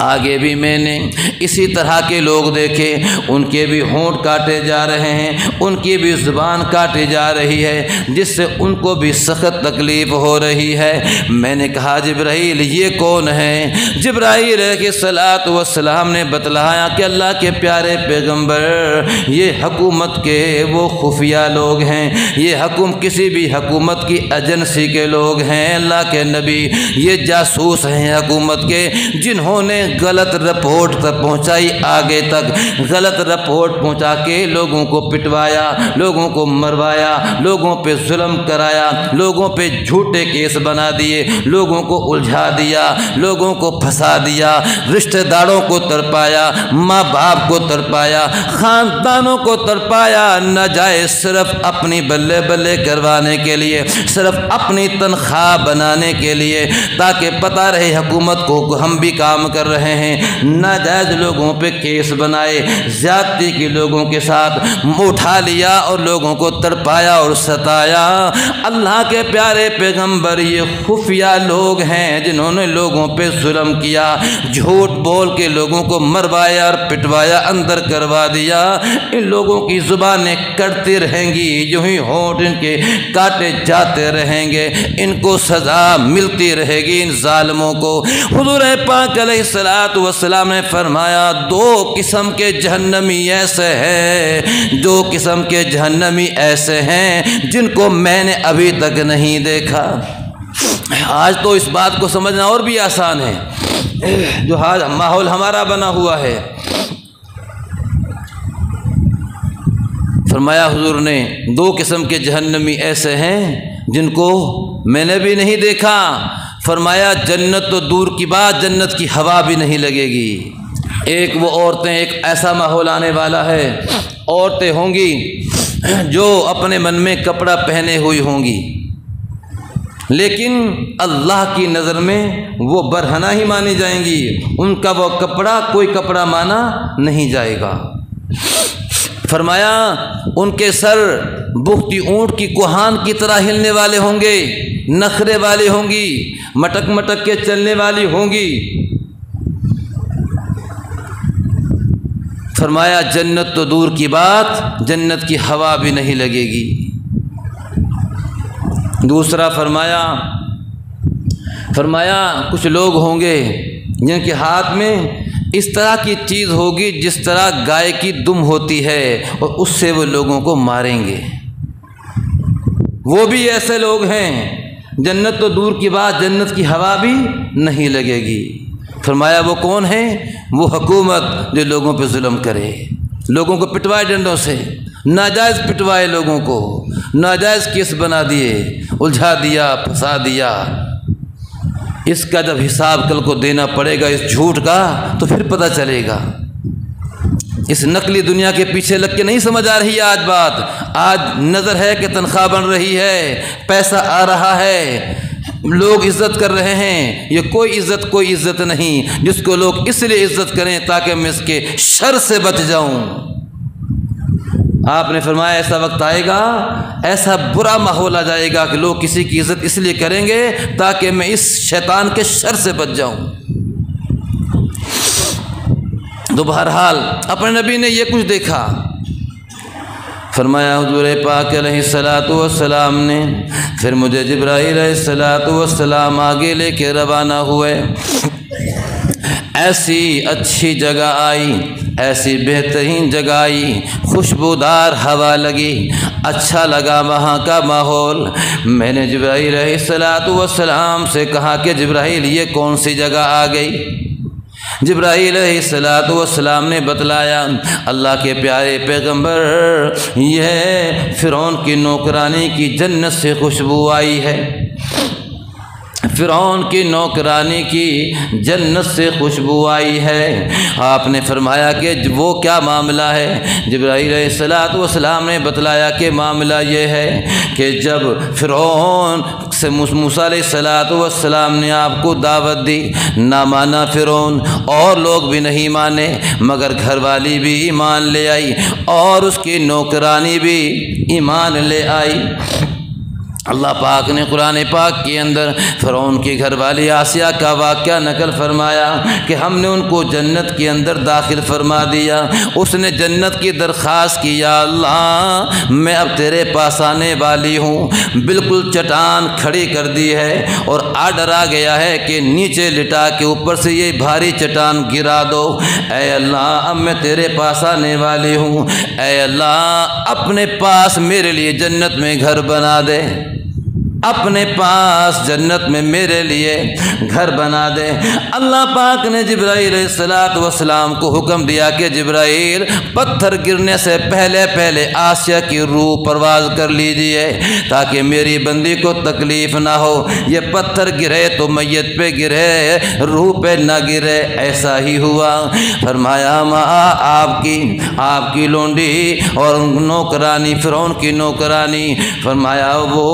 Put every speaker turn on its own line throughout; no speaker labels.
آگے بھی میں نے اسی طرح کے لوگ دیکھے، ان کے بھی ہونٹ کاٹے جا رہے ہیں، ان کی بھی زبان کاٹی جا رہی ہے، جس سے ان کو بھی سخت تکلیف ہو رہی ہے۔ میں نے کہا جبرائیل یہ کون ہے؟ جبرائیل علیہ الصلاۃ والسلام نے بتلایا کہ اللہ کے پیارے پیغمبر، یہ حکومت کے وہ خفیہ لوگ ہیں، یہ کسی بھی حکومت کی ایجنسی کے لوگ ہیں، اللہ کے نبی یہ جاسوس ہیں حکومت کے، جنہوں نے غلط رپورٹ تک پہنچائی، آگے تک غلط رپورٹ پہنچا کے لوگوں کو پٹوایا، لوگوں کو مروایا، لوگوں پہ ظلم کرایا، لوگوں پہ جھوٹے کیس بنا دیے، لوگوں کو الجھا دیا، لوگوں کو پھنسا دیا، رشتہ داروں کو تڑپایا، ماں باپ کو تڑپایا، خاندانوں کو تڑپایا، ناجائز صرف اپنی بلے بلے کروانے کے لیے، صرف اپنی تنخواہ بنانے کے لیے، تاکہ پتہ رہے حکومت کو ہم بھی کام کر رہے ہیں، ناجائز لوگوں پہ کیس بنائے، زیادتی کی لوگوں کے ساتھ اٹھا لیا اور لوگوں کو تڑپایا اور ستایا۔ اللہ کے پیارے پیغمبر یہ خفیہ لوگ ہیں جنہوں نے لوگوں پہ ظلم کیا، جھوٹ بول کے لوگوں کو مروایا اور پٹوایا، اندر کروا دیا۔ ان لوگوں کی زبانیں کٹتی رہیں گی، جو ہی ہونٹ ان کے کاٹے جاتے رہیں گے، ان کو سزا ملتی رہے گی ان ظالموں کو۔ حضور پاک علیہ الصلاۃ والسلام نے فرمایا دو قسم کے جہنمی ایسے ہیں، دو قسم کے جہنمی ایسے ہیں جن کو میں نے ابھی تک نہیں دیکھا۔ آج تو اس بات کو سمجھنا اور بھی آسان ہے، جو آج ماحول ہمارا بنا ہوا ہے۔ فرمایا حضور نے دو قسم کے جہنمی ایسے ہیں جن کو میں نے بھی نہیں دیکھا۔ فرمایا جنت تو دور کی بات، جنت کی ہوا بھی نہیں لگے گی۔ ایک وہ عورتیں، ایک ایسا ماحول آنے والا ہے، عورتیں ہوں گی جو اپنے من میں کپڑا پہنے ہوئی ہوں گی، لیکن اللہ کی نظر میں وہ برہنہ ہی مانی جائیں گی، ان کا وہ کپڑا کوئی کپڑا مانا نہیں جائے گا۔ فرمایا ان کے سر بغتی اونٹ کی کوہان کی طرح ہلنے والے ہوں گے، نخرے والی ہوں گی، مٹک مٹک کے چلنے والی ہوں گی۔ فرمایا جنت تو دور کی بات، جنت کی ہوا بھی نہیں لگے گی۔ دوسرا فرمایا کچھ لوگ ہوں گے جن کے ہاتھ میں اس طرح کی چیز ہوگی جس طرح گائے کی دم ہوتی ہے، اور اس سے وہ لوگوں کو ماریں گے۔ وہ بھی ایسے لوگ ہیں، جنت تو دور کی بات، جنت کی ہوا بھی نہیں لگے گی۔ فرمایا وہ کون ہے؟ وہ حکومت جو لوگوں پہ ظلم کرے، لوگوں کو پٹوائے ڈنڈوں سے، ناجائز پٹوائے، لوگوں کو ناجائز کیس بنا دیے، الجھا دیا، پھنسا دیا۔ اس کا جب حساب کل کو دینا پڑے گا، اس جھوٹ کا، تو پھر پتہ چلے گا۔ اس نقلی دنیا کے پیچھے لگ کے نہیں سمجھ آ رہی ہے آج بات۔ آج نظر ہے کہ تنخواہ بن رہی ہے، پیسہ آ رہا ہے، لوگ عزت کر رہے ہیں۔ یہ کوئی عزت نہیں جس کو لوگ اس لیے عزت کریں تاکہ میں اس کے شر سے بچ جاؤں۔ آپ نے فرمایا ایسا وقت آئے گا، ایسا برا ماحول آ جائے گا کہ لوگ کسی کی عزت اس لیے کریں گے تاکہ میں اس شیطان کے شر سے بچ جاؤں۔ تو بہرحال اپنے نبی نے یہ کچھ دیکھا۔ فرمایا حضور پاک علیہ الصلاۃ والسلام نے پھر مجھے جبرائیل علیہ الصلاۃ والسلام آگے لے کے روانہ ہوئے۔ ایسی اچھی جگہ آئی، ایسی بہترین جگہ آئی، خوشبودار ہوا لگی، اچھا لگا وہاں کا ماحول۔ میں نے جبرائیل علیہ الصلاۃ والسلام سے کہا کہ جبرائیل یہ کون سی جگہ آ گئی؟ جبرائیل علیہ الصلاۃ والسلام نے بتلایا اللہ کے پیارے پیغمبر، یہ فرعون کی نوکرانی کی جنت سے خوشبو آئی ہے، فرعون کی نوکرانی کی جنت سے خوشبو آئی ہے۔ آپ نے فرمایا کہ وہ کیا معاملہ ہے؟ جبرائیل علیہ الصلاۃ والسلام نے بتلایا کہ معاملہ یہ ہے کہ جب فرعون سے موسیٰ علیہ الصلاۃ والسلام نے آپ کو دعوت دی، نہ مانا فرعون، اور لوگ بھی نہیں مانے، مگر گھر والی بھی ایمان لے آئی اور اس کی نوکرانی بھی ایمان لے آئی۔ اللہ پاک نے قرآن پاک کے اندر فرعون کی گھر والی آسیہ کا واقعہ نقل فرمایا کہ ہم نے ان کو جنت کے اندر داخل فرما دیا۔ اس نے جنت کی درخواست کی، یا اللہ میں اب تیرے پاس آنے والی ہوں۔ بالکل چٹان کھڑی کر دی ہے اور آرڈر آ گیا ہے کہ نیچے لٹا کے اوپر سے یہ بھاری چٹان گرا دو۔ اے اللہ اب میں تیرے پاس آنے والی ہوں، اے اللہ اپنے پاس میرے لیے جنت میں گھر بنا دے، اپنے پاس جنت میں میرے لیے گھر بنا دے۔ اللہ پاک نے جبرائیل علیہ السلام کو حکم دیا کہ جبرائیل پتھر گرنے سے پہلے آسیہ کی روح پرواز کر لیجئے تاکہ میری بندی کو تکلیف نہ ہو۔ یہ پتھر گرے تو میت پہ گرے، روح پہ نہ گرے۔ ایسا ہی ہوا۔ فرمایا آپ کی لونڈی اور نوکرانی، فرعون کی نوکرانی، فرمایا وہ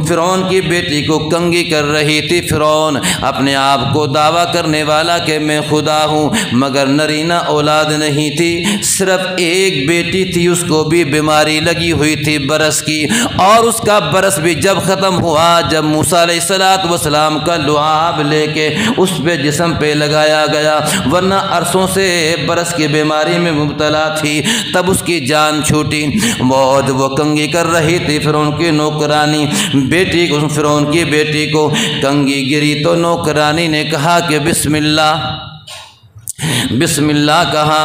فرعون کی بیٹی کو کنگھی کر رہی تھی۔ فرعون اپنے آپ کو دعویٰ کرنے والا کہ میں خدا ہوں، مگر نرینہ اولاد نہیں تھی، صرف ایک بیٹی تھی، اس کو بھی بیماری لگی ہوئی تھی برس کی، اور اس کا برس بھی جب ختم ہوا جب موسیٰ علیہ السلام کا لعاب لے کے اس پہ جسم پہ لگایا گیا، ورنہ عرصوں سے برس کی بیماری میں مبتلا تھی، تب اس کی جان چھوٹی۔ وہ کنگھی کر رہی تھی فرعون کی نوکرانی، بیٹی کو، فرعون کی بیٹی کو کنگھی گری تو نوکرانی نے کہا کہ بسم اللہ کہا۔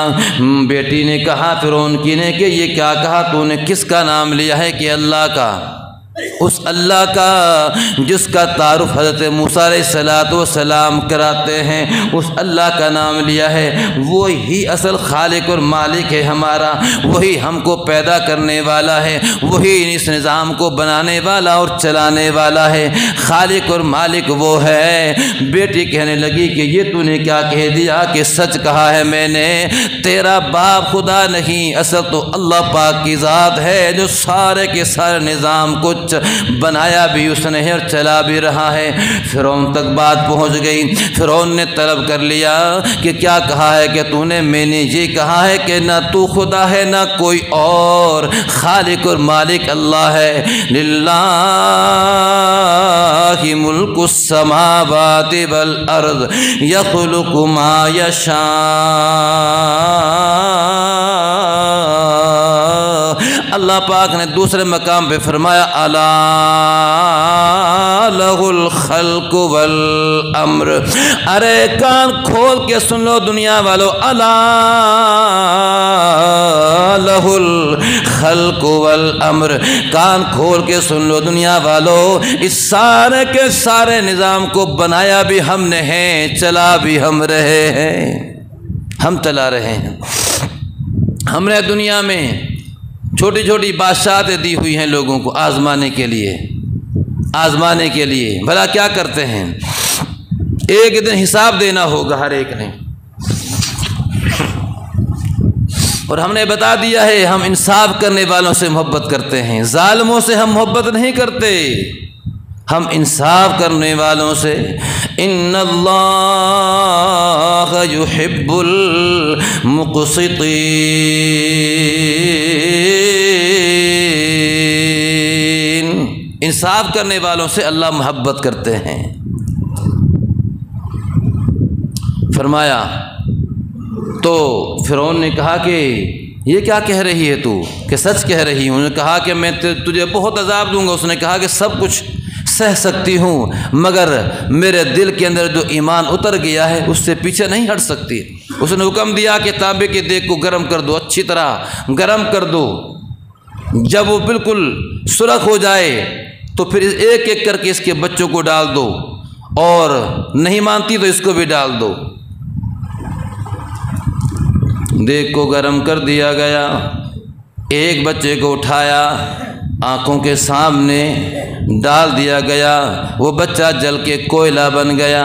بیٹی نے کہا فرعون کی نے کہ یہ کیا کہا تو نے، کس کا نام لیا ہے؟ کہ اللہ کا، اس اللہ کا جس کا تعارف حضرت موسیٰ علیہ السلام کراتے ہیں، اس اللہ کا نام لیا ہے۔ وہی اصل خالق اور مالک ہے ہمارا، وہی ہم کو پیدا کرنے والا ہے، وہی اس نظام کو بنانے والا اور چلانے والا ہے، خالق اور مالک وہ ہے۔ بیٹی کہنے لگی کہ یہ تو نے کیا کہہ دیا؟ کہ سچ کہا ہے میں نے، تیرا باپ خدا نہیں، اصل تو اللہ پاک کی ذات ہے جو سارے کے سارے نظام کو بنایا بھی اس نے اور چلا بھی رہا ہے۔ فرعون تک بات پہنچ گئی۔ فرعون نے طلب کر لیا کہ کیا کہا ہے؟ کہ تو نے، میں نے یہ کہا ہے کہ نہ تو خدا ہے نہ کوئی اور، خالق اور مالک اللہ ہے۔ للہ ملک السماوات والارض یخلق ما یشاء۔ اللہ پاک نے دوسرے مقام پہ فرمایا الا لہ الخلق والامر۔ ارے کان کھول کے سن لو دنیا والو، الا لہ الخلق والامر، کان کھول کے سن لو دنیا والو، اس سارے کے سارے نظام کو بنایا بھی ہم نے ہے، چلا بھی ہم رہے ہیں، ہم چلا رہے ہیں۔ ہم نے دنیا میں چھوٹی چھوٹی بادشاہتیں دی ہوئی ہیں لوگوں کو آزمانے کے لیے، بھلا کیا کرتے ہیں؟ ایک دن حساب دینا ہوگا ہر ایک نے، اور ہم نے بتا دیا ہے ہم انصاف کرنے والوں سے محبت کرتے ہیں، ظالموں سے ہم محبت نہیں کرتے، ہم انصاف کرنے والوں سے۔ ان اللہ یحب المقسطین، انصاف کرنے والوں سے اللہ محبت کرتے ہیں۔ فرمایا تو فرعون نے کہا کہ یہ کیا کہہ رہی ہے تو؟ کہ سچ کہہ رہی ہوں۔ انہوں نے کہا کہ میں تجھے بہت عذاب دوں گا۔ اس نے کہا کہ سب کچھ سہ سکتی ہوں، مگر میرے دل کے اندر جو ایمان اتر گیا ہے اس سے پیچھے نہیں ہٹ سکتی۔ اس نے حکم دیا کہ تانبے کے دیگ کو گرم کر دو، اچھی طرح گرم کر دو، جب وہ بالکل سرخ ہو جائے تو پھر ایک ایک کر کے اس کے بچوں کو ڈال دو، اور نہیں مانتی تو اس کو بھی ڈال دو۔ دیگ کو گرم کر دیا گیا، ایک بچے کو اٹھایا، آنکھوں کے سامنے ڈال دیا گیا، وہ بچہ جل کے کوئلہ بن گیا۔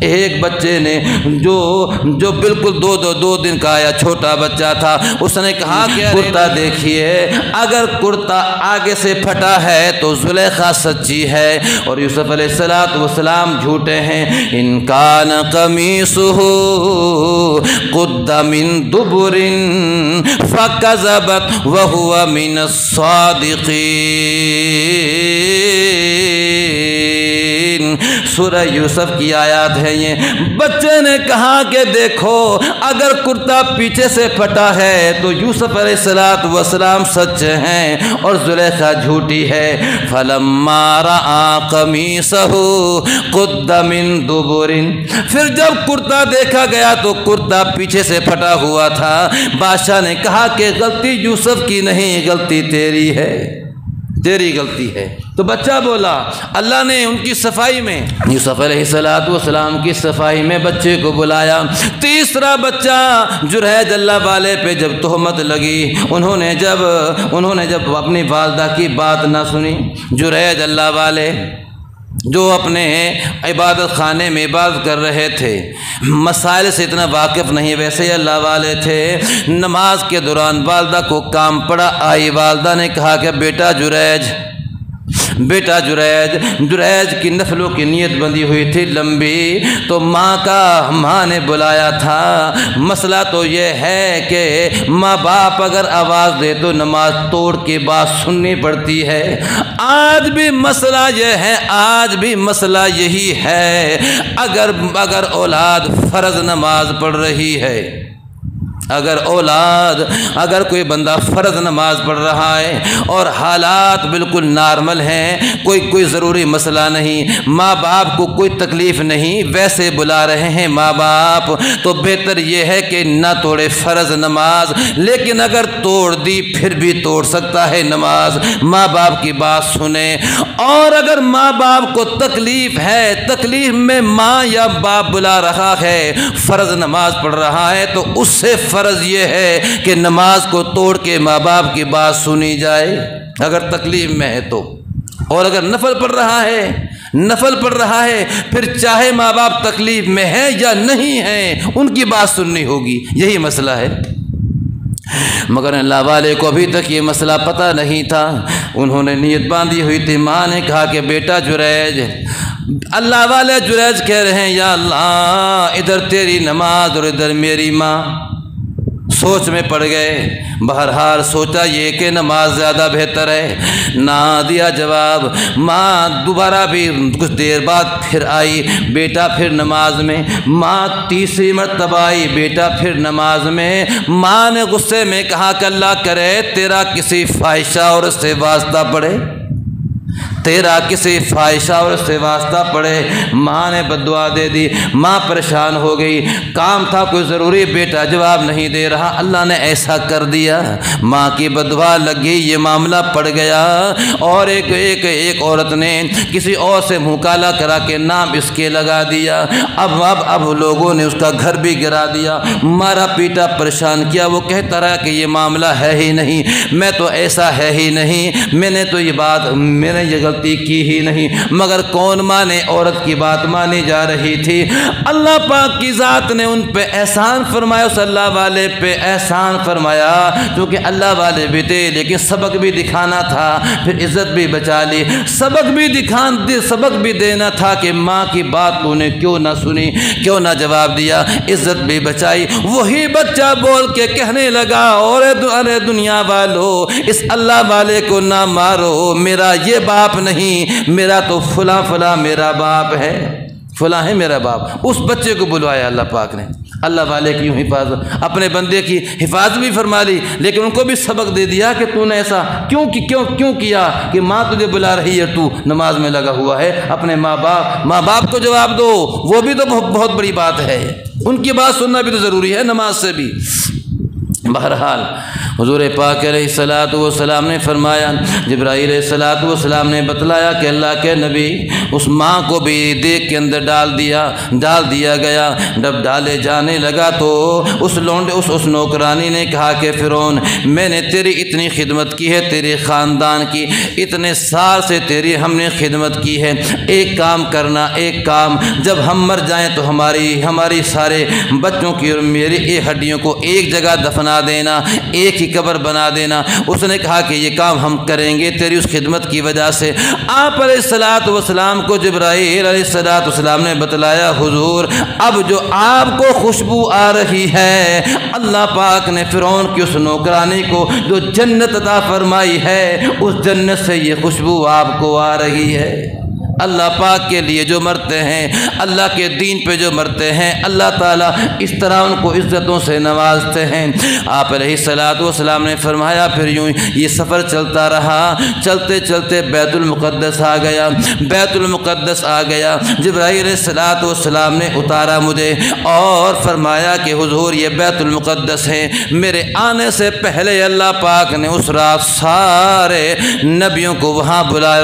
ایک بچے نے جو بالکل دو دن کا آیا چھوٹا بچہ تھا، اس نے کہا کہ کرتا دیکھیے، اگر کرتا آگے سے پھٹا ہے تو زلیخا سچی ہے اور یوسف علیہ السلام جھوٹے ہیں۔ ان کان قمیصہ قد من دبر فکذبت وہو من الصادقین۔ سورہ یوسف کی آیات ہے یہ۔ بچے نے کہا کہ دیکھو اگر کرتا پیچھے سے پھٹا ہے تو یوسف علیہ السلام سچ ہیں اور زلیخا جھوٹی ہے۔ فلما رأى قمیصہ قد من دبر، پھر جب کرتا دیکھا گیا تو کرتا پیچھے سے پھٹا ہوا تھا۔ بادشاہ نے کہا کہ غلطی یوسف کی نہیں، غلطی تیری ہے، تیری غلطی ہے۔ تو بچہ بولا، اللہ نے ان کی صفائی میں، یوسف علیہ السلام کی صفائی میں بچے کو بلایا۔ تیسرا بچہ جریج اللہ والے پہ جب تہمت لگی، انہوں نے جب اپنی والدہ کی بات نہ سنی، جریج اللہ والے جو اپنے عبادت خانے میں عبادت کر رہے تھے، مسائل سے اتنا واقف نہیں، ویسے ہی اللہ والے تھے۔ نماز کے دوران والدہ کو کام پڑا، آئی والدہ نے کہا کہ بیٹا جریج کی نفلوں کی نیت بندی ہوئی تھی لمبی، تو ماں نے بلایا تھا۔ مسئلہ تو یہ ہے کہ ماں باپ اگر آواز دے تو نماز توڑ کے بات سننی پڑتی ہے۔ آج بھی مسئلہ یہی ہے، اگر اولاد فرض نماز پڑھ رہی ہے، اگر کوئی بندہ فرض نماز پڑھ رہا ہے اور حالات بالکل نارمل ہیں، کوئی ضروری مسئلہ نہیں، ماں باپ کو کوئی تکلیف نہیں، ویسے بلا رہے ہیں ماں باپ، تو بہتر یہ ہے کہ نہ توڑے فرض نماز۔ لیکن اگر توڑ دی پھر بھی توڑ سکتا ہے نماز، ماں باپ کی بات سنیں۔ اور اگر ماں باپ کو تکلیف ہے، تکلیف میں ماں یا باپ بلا رہا ہے، فرض نماز پڑھ رہا ہے، تو اس سے فرض یہ ہے کہ نماز کو توڑ کے ماں باپ کی بات سنی جائے اگر تکلیف میں ہے تو۔ اور اگر نفل پڑھ رہا ہے پھر چاہے ماں باپ تکلیف میں ہے یا نہیں ہے، ان کی بات سننی ہوگی، یہی مسئلہ ہے۔ مگر اللہ والے کو ابھی تک یہ مسئلہ پتہ نہیں تھا، انہوں نے نیت باندھی ہوئی تھی۔ ماں نے کہا کہ بیٹا جریج، اللہ والے جریج کہہ رہے ہیں یا اللہ ادھر تیری نماز اور ادھر میری ماں، سوچ میں پڑ گئے۔ بہرحال سوچا یہ کہ نماز زیادہ بہتر ہے، نہ دیا جواب۔ ماں دوبارہ بھی کچھ دیر بعد پھر آئی، بیٹا پھر نماز میں۔ ماں تیسری مرتبہ آئی، بیٹا پھر نماز میں۔ ماں نے غصے میں کہا کہ اللہ کرے تیرا کسی فاحشہ عورت سے واسطہ پڑے، تیرا کسی فاحشہ عورت سے واسطہ پڑے۔ ماں نے بد دعا دے دی، ماں پریشان ہو گئی، کام تھا کوئی ضروری، بیٹا جواب نہیں دے رہا، اللہ نے ایسا کر دیا، ماں کی بد دعا لگ گئی، یہ معاملہ پڑ گیا۔ اور ایک عورت نے کسی اور سے منہ کالا کرا کے نام اس کے لگا دیا، اب لوگوں نے اس کا گھر بھی گرا دیا، مارا پیٹا پریشان کیا۔ وہ کہتا رہا کہ یہ معاملہ ہے ہی نہیں، میں تو ایسا ہے ہی نہیں، میں نے یہ غلطی کی ہی نہیں۔ مگر کون مانے، عورت کی بات مانی جا رہی تھی۔ اللہ پاک کی ذات نے ان پہ احسان فرمایا، اس اللہ والے پہ احسان فرمایا، کیونکہ اللہ والے بھی تھے لیکن سبق بھی دکھانا تھا، پھر عزت بھی بچا لی، سبق بھی دینا تھا کہ ماں کی بات تو نے کیوں نہ سنی، کیوں نہ جواب دیا، عزت بھی بچائی۔ وہی بچہ بول کے کہنے لگا، ارے دنیا والو اس اللہ والے کو نہ مارو، میرا یہ باپ نہیں، میرا تو فلاں میرا باپ ہے، فلاں ہے میرا باپ۔ اس بچے کو بلوایا اللہ پاک نے، اللہ والے کی یوں حفاظت، اپنے بندے کی حفاظت بھی فرما لی، لیکن ان کو بھی سبق دے دیا کہ تو نے ایسا کیوں کیا کہ ماں تجھے بلا رہی ہے، تو نماز میں لگا ہوا ہے، اپنے ماں باپ کو جواب دو، وہ بھی تو بہت بڑی بات ہے، ان کی بات سننا بھی تو ضروری ہے نماز سے بھی۔ بہرحال حضور پاک علیہ السلام نے فرمایا، جبرائیل علیہ السلام نے بتلایا کہ اللہ کے نبی اس ماں کو بھی دیگ کے اندر ڈال دیا گیا۔ جب ڈالے جانے لگا تو اس نوکرانی نے کہا کہ فرعون، میں نے تیری اتنی خدمت کی ہے، تیرے خاندان کی اتنے سال سے تیری ہم نے خدمت کی ہے، ایک کام کرنا، ایک کام، جب ہم مر جائیں تو ہماری سارے بچوں کی اور میری ہڈیوں کو ایک جگہ دفنا دینا، ایک ہی قبر بنا دینا۔ اس نے کہا کہ یہ کام ہم کریں گے تیری اس خدمت کی وجہ سے۔ آپ علیہ السلام کو جبرائیل علیہ السلام نے بتلایا، حضور اب جو آپ کو خوشبو آ رہی ہے، اللہ پاک نے فرعون کی اس نوکرانی کو جو جنت عطا فرمائی ہے، اس جنت سے یہ خوشبو آپ کو آ رہی ہے۔ اللہ پاک کے لیے جو مرتے ہیں، اللہ کے دین پہ جو مرتے ہیں، اللہ تعالیٰ اس طرح ان کو عزتوں سے نوازتے ہیں۔ آپ علیہ السلام نے فرمایا، پھر یوں یہ سفر چلتا رہا، چلتے چلتے بیت المقدس آ گیا۔ بیت المقدس آ گیا، جبرائیل علیہ السلام نے اتارا مجھے اور فرمایا کہ حضور یہ بیت المقدس ہے۔ میرے آنے سے پہلے اللہ پاک نے اس رات سارے نبیوں کو وہاں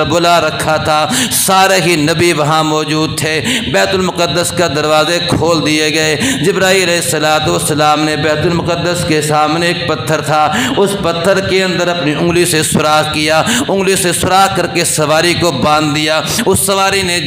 بلا رکھا تھا، سارے ہی نبی وہاں موجود تھے۔ بیت المقدس کا دروازے کھول دیے گئے۔ جبرائیل علیہ السلام نے بیت المقدس کے سامنے ایک پتھر تھا، اس پتھر کے اندر اپنی انگلی سے سوراخ کیا، انگلی سے سوراخ کر کے سواری کو باندھ دیا۔ اس سواری نے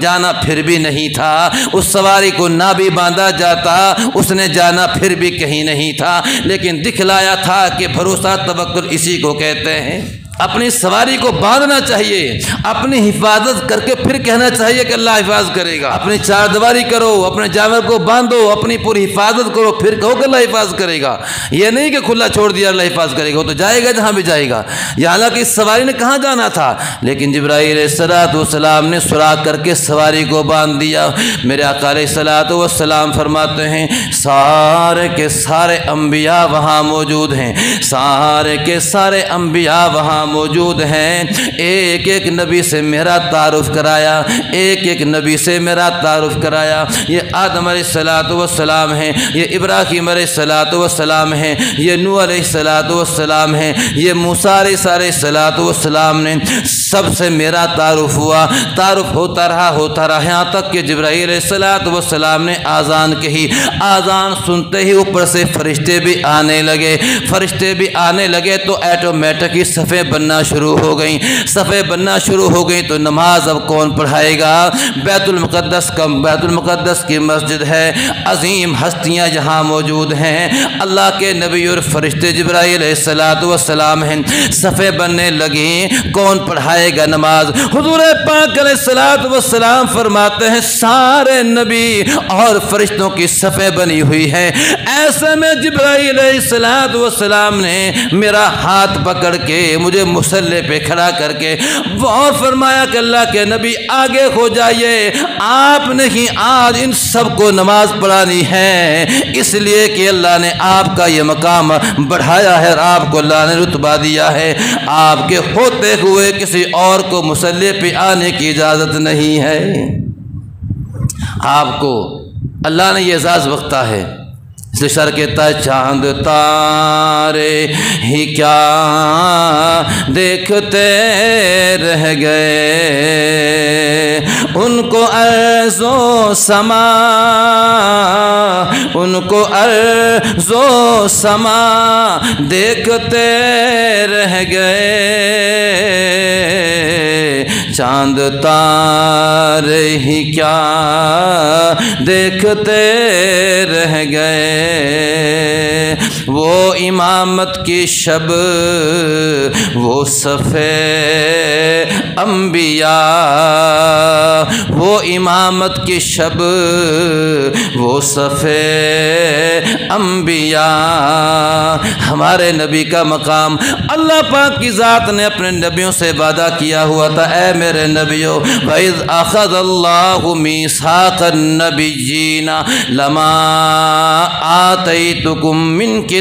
جانا پھر بھی نہیں تھا، اس سواری کو نہ بھی باندھا جاتا اس نے جانا پھر بھی کہیں نہیں تھا، لیکن دکھلایا تھا کہ بھروسہ توکل اسی کو کہتے ہیں۔ اپنی سواری کو باندھنا چاہیے، اپنی حفاظت کر کے پھر کہنا چاہیے کہ اللہ حفاظت کرے گا۔ اپنی چار دیواری کرو، اپنے جانور کو باندھو، اپنی پوری حفاظت کرو، پھر کہو کہ اللہ حفاظت کرے گا۔ یہ نہیں کہ کھلا چھوڑ دیا اللہ حفاظت کرے گا، وہ تو جائے گا جہاں بھی جائے گا۔ یہ حالانکہ اس سواری نے کہاں جانا تھا، لیکن جبرائیل علیہ السلام نے سوراخ کر کے سواری کو باندھ دیا۔ میرے آقا علیہ السلام فرماتے ہیں سارے کے سارے انبیاء وہاں موجود ہیں، سارے کے سارے انبیاء وہاں موجود ہیں۔ ایک ایک نبی سے میرا تعارف کرایا، ایک ایک نبی سے میرا تعارف کرایا۔ یہ آدم علیہ السلام ہیں، یہ ابراہیم علیہ السلام ہیں، یہ نوح علیہ السلام ہیں، یہ موسیٰ علیہ السلام نے سب سے میرا تعارف ہوا۔ تعارف ہوتا رہا یہاں تک کہ جبرائیل علیہ السلام نے آذان کہی۔ آذان سنتے ہی اوپر سے فرشتے بھی آنے لگے، فرشتے بھی آنے لگے تو ایٹومیٹک ہی صفیں بننا شروع ہو گئیں، صفیں بننا شروع ہو گئیں تو نماز اب کون پڑھائے گا؟ بیت المقدس کی مسجد ہے، عظیم ہستیاں یہاں موجود ہیں، اللہ کے نبی اور فرشتے جبرائیل علیہ السلام ہیں، صفیں بننے لگیں، کون پڑھائے گا نماز؟ حضور پاک علیہ السلام فرماتے ہیں سارے نبی اور فرشتوں کی صفیں بنی ہوئی ہیں۔ ایسے میں جبرائیل علیہ السلام نے میرا ہاتھ پکڑ کے مجھے مصلی پہ کھڑا کر کے اور فرمایا کہ اللہ کے نبی آگے ہو جائیے، آپ نے ہی آج ان سب کو نماز پڑھانی ہے، اس لیے کہ اللہ نے آپ کا یہ مقام بڑھایا ہے اور آپ کو اللہ نے رتبہ دیا ہے۔ آپ کے ہوتے ہوئے کسی اور کو مصلی پہ آنے کی اجازت نہیں ہے۔ آپ کو اللہ نے یہ اعزاز بخشا ہے، اس لیے شر کہتا ہے چاند تارے ہی کیا دیکھتے رہ گئے، ان کو ارض و سما، ان کو ارض و سما دیکھتے رہ گئے، چاند تارے ہی کیا دیکھتے رہ گئے، وہ امامت کی شب وہ صفے انبیاء، وہ امامت کی شب وہ صفے انبیاء، ہمارے نبی کا مقام اللہ پاک کی ذات نے اپنے نبیوں سے وعدہ کیا ہوا تھا، اے میرے نبیوں وَإِذْ أَخَذَ اللَّهُ مِيثَاقَ النَّبِيِّينَ لَمَا آتَيْتُكُم مِّن